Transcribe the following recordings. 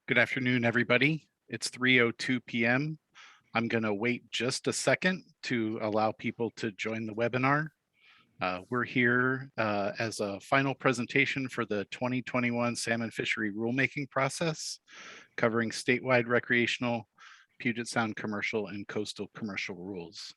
Good afternoon, everybody. It's 3:02 p.m. I'm going to wait just a second to allow people to join the webinar. We're here as a final presentation for the 2021 salmon fishery rulemaking process, covering statewide recreational, Puget Sound commercial, and coastal commercial rules.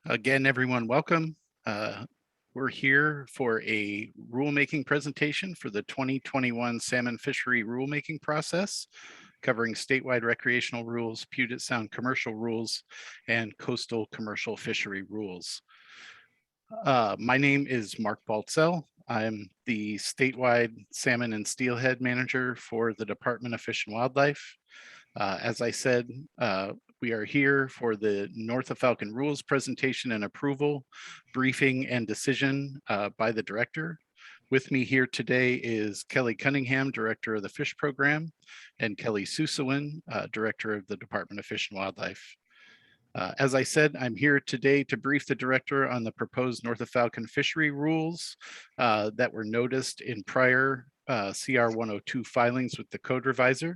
Again, everyone, welcome. We're here for a rulemaking presentation for the 2021 salmon fishery rulemaking process, covering statewide recreational rules, Puget Sound commercial rules, and coastal commercial fishery rules. My name is Mark Baltzell. I'm the statewide salmon and steelhead manager for the Department of Fish and Wildlife. As I said, we are here for the North of Falcon rules presentation and approval, briefing and decision by the director. With me here today is Kelly Cunningham, Director of the Fish Program, and Kelly Susewin, Director of the Department of Fish and Wildlife. As I said, I'm here today to brief the director on the proposed North of Falcon fishery rules that were noticed in prior CR 102 filings with the code revisor.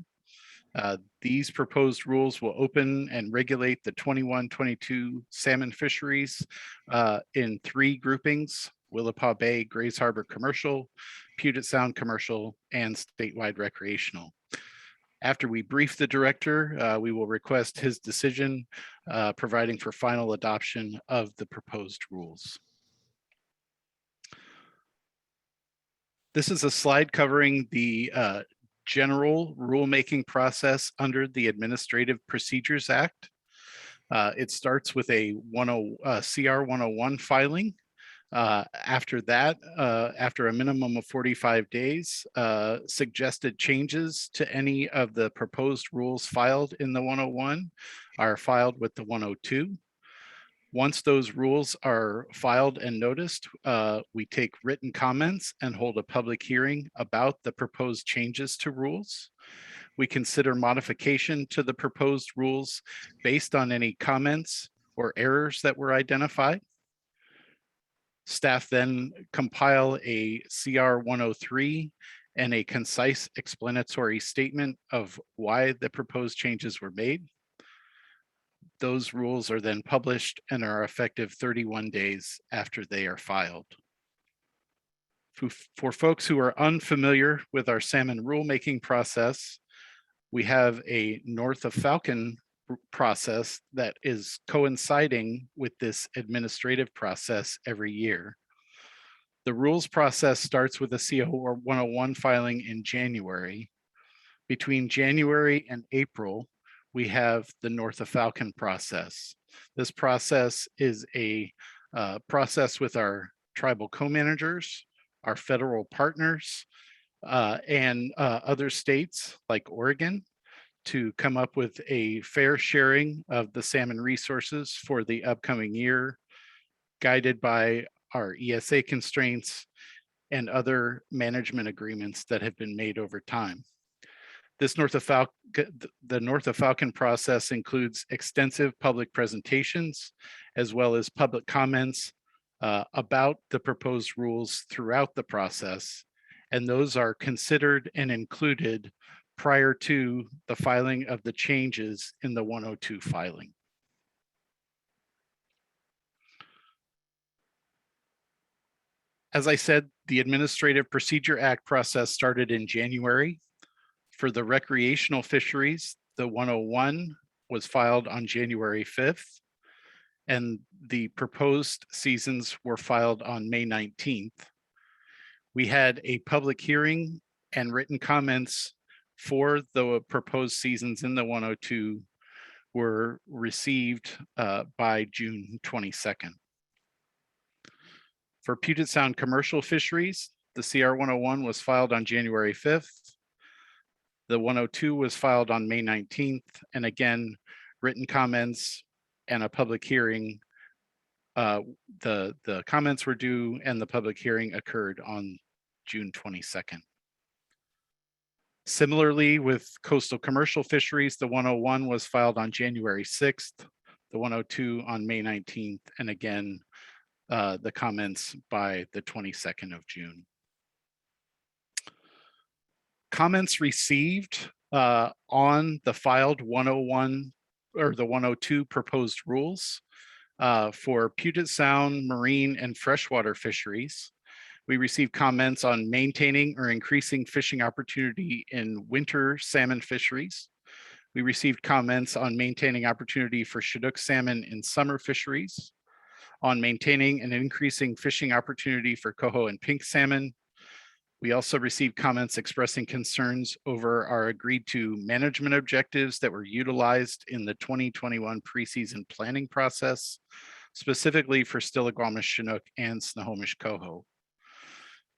These proposed rules will open and regulate the 21-22 salmon fisheries in 3 groupings: Willapa Bay, Grays Harbor Commercial, Puget Sound Commercial, and statewide recreational. After we brief the director, we will request his decision, providing for final adoption of the proposed rules. This is a slide covering the general rulemaking process under the Administrative Procedures Act. It starts with a CR 101 filing. After that, after a minimum of 45 days, suggested changes to any of the proposed rules filed in the 101 are filed with the 102. Once those rules are filed and noticed, we take written comments and hold a public hearing about the proposed changes to rules. We consider modification to the proposed rules based on any comments or errors that were identified. Staff then compile a CR 103 and a concise explanatory statement of why the proposed changes were made. Those rules are then published and are effective 31 days after they are filed. For folks who are unfamiliar with our salmon rulemaking process, we have a North of Falcon process that is coinciding with this administrative process every year. The rules process starts with a CO 101 filing in January. Between January and April, we have the North of Falcon process. This process is a process with our tribal co-managers, our federal partners, and other states like Oregon to come up with a fair sharing of the salmon resources for the upcoming year, guided by our ESA constraints and other management agreements that have been made over time. This the North of Falcon process includes extensive public presentations, as well as public comments about the proposed rules throughout the process, and those are considered and included prior to the filing of the changes in the 102 filing. As I said, the Administrative Procedure Act process started in January. For the recreational fisheries, the 101 was filed on January 5th, and the proposed seasons were filed on May 19th. We had a public hearing and written comments for the proposed seasons in the 102 were received by June 22nd. For Puget Sound commercial fisheries, the CR 101 was filed on January 5th. The 102 was filed on May 19th. And again, written comments and a public hearing. The comments were due and the public hearing occurred on June 22nd. Similarly, with coastal commercial fisheries, the 101 was filed on January 6th, the 102 on May 19th, and again, the comments by the 22nd of June. Comments received on the filed 101 or the 102 proposed rules for Puget Sound marine and freshwater fisheries. We received comments on maintaining or increasing fishing opportunity in winter salmon fisheries. We received comments on maintaining opportunity for Chinook salmon in summer fisheries, on maintaining and increasing fishing opportunity for coho and pink salmon. We also received comments expressing concerns over our agreed to management objectives that were utilized in the 2021 preseason planning process, specifically for Stillaguamish Chinook and Snohomish coho.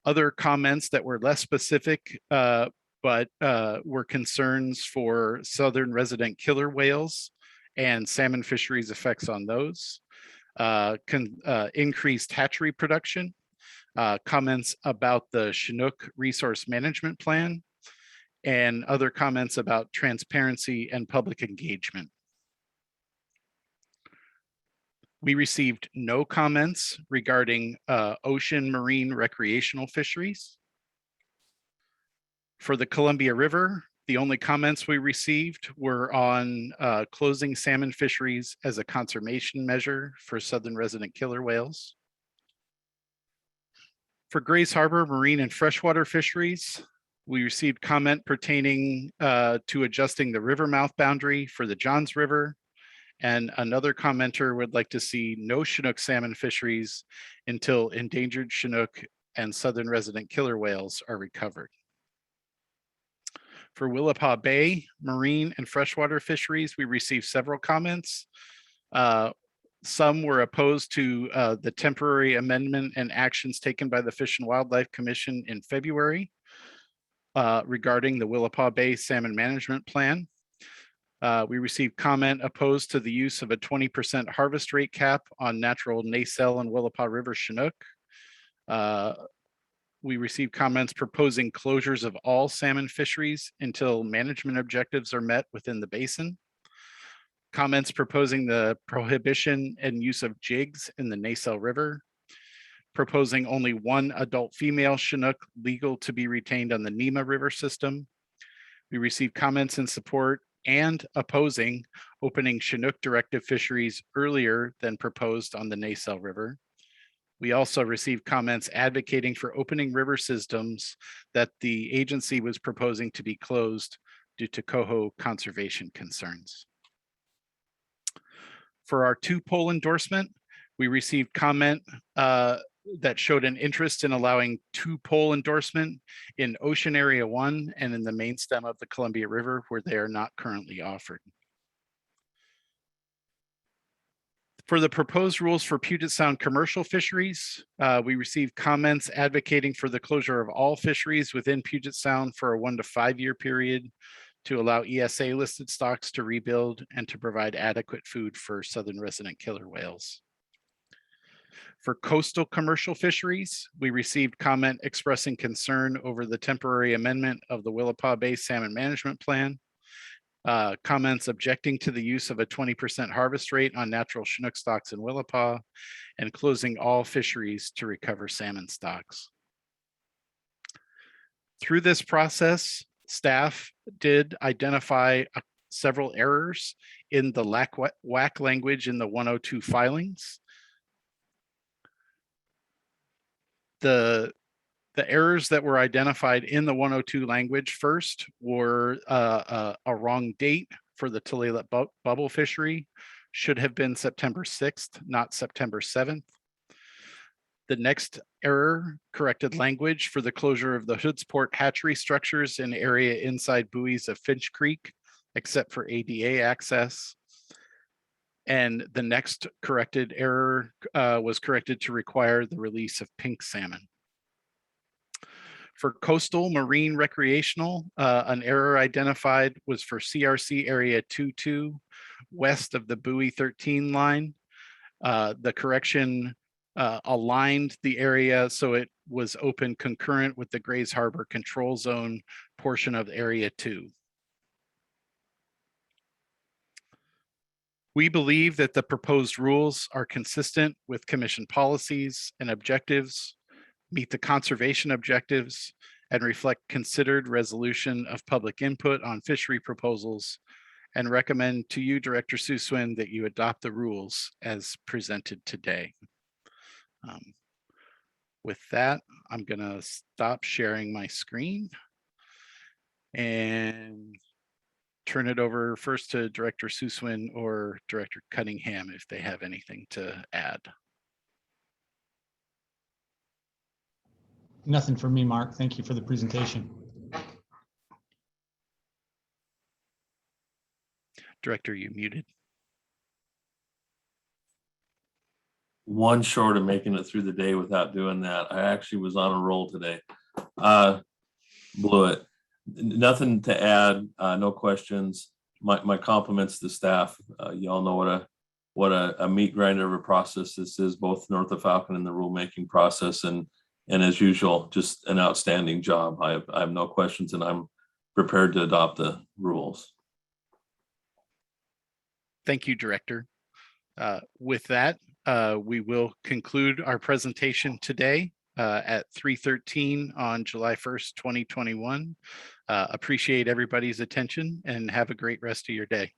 Other comments that were less specific, but were concerns for southern resident killer whales and salmon fisheries effects on those, increased hatchery production, comments about the Chinook Resource Management Plan, and other comments about transparency and public engagement. We received no comments regarding ocean marine recreational fisheries. For the Columbia River, the only comments we received were on closing salmon fisheries as a conservation measure for southern resident killer whales. For Grays Harbor marine and freshwater fisheries, we received comment pertaining to adjusting the river mouth boundary for the Johns River. And another commenter would like to see no Chinook salmon fisheries until endangered Chinook and southern resident killer whales are recovered. For Willapa Bay marine and freshwater fisheries, we received several comments. Some were opposed to the temporary amendment and actions taken by the Fish and Wildlife Commission in February regarding the Willapa Bay Salmon Management Plan. We received comment opposed to the use of a 20% harvest rate cap on natural nacelle and Willapa River Chinook. We received comments proposing closures of all salmon fisheries until management objectives are met within the basin. Comments proposing the prohibition and use of jigs in the Nacelle River. Proposing only one adult female Chinook legal to be retained on the Nema River system. We received comments in support and opposing opening Chinook directive fisheries earlier than proposed on the Nacelle River. We also received comments advocating for opening river systems that the agency was proposing to be closed due to coho conservation concerns. For our two-pole endorsement, we received comment that showed an interest in allowing two-pole endorsement in Ocean Area 1 and in the main stem of the Columbia River, where they are not currently offered. For the proposed rules for Puget Sound commercial fisheries, we received comments advocating for the closure of all fisheries within Puget Sound for a 1 to 5 year period to allow ESA listed stocks to rebuild and to provide adequate food for southern resident killer whales. For coastal commercial fisheries, we received comment expressing concern over the temporary amendment of the Willapa Bay Salmon Management Plan, comments objecting to the use of a 20% harvest rate on natural Chinook stocks in Willapa, and closing all fisheries to recover salmon stocks. Through this process, staff did identify several errors in the WAC language in the 102 filings. The errors that were identified in the 102 language first were a wrong date for the Tulalip bubble fishery. Should have been September 6th, not September 7th. The next error corrected language for the closure of the Hoodsport hatchery structures in area inside buoys of Finch Creek, except for ADA access. And the next corrected error was corrected to require the release of pink salmon. For coastal marine recreational, an error identified was for CRC area 22 west of the buoy 13 line. The correction aligned the area so it was open concurrent with the Grays Harbor control zone portion of area 2. We believe that the proposed rules are consistent with commission policies and objectives, meet the conservation objectives, and reflect considered resolution of public input on fishery proposals, and recommend to you, Director Suswin, that you adopt the rules as presented today. With that, I'm going to stop sharing my screen and turn it over first to Director Suswin or Director Cunningham if they have anything to add. Nothing for me, Mark. Thank you for the presentation. Director, you muted. One short of making it through the day without doing that. I actually was on a roll today. Blew it. Nothing to add. No questions. My compliments to the staff. You all know what a meat grinder of a process this is, both north of Falcon and the rulemaking process, and as usual, just an outstanding job. I have no questions, and I'm prepared to adopt the rules. Thank you, Director. With that, we will conclude our presentation today at 3:13 on July 1st, 2021. Appreciate everybody's attention and have a great rest of your day.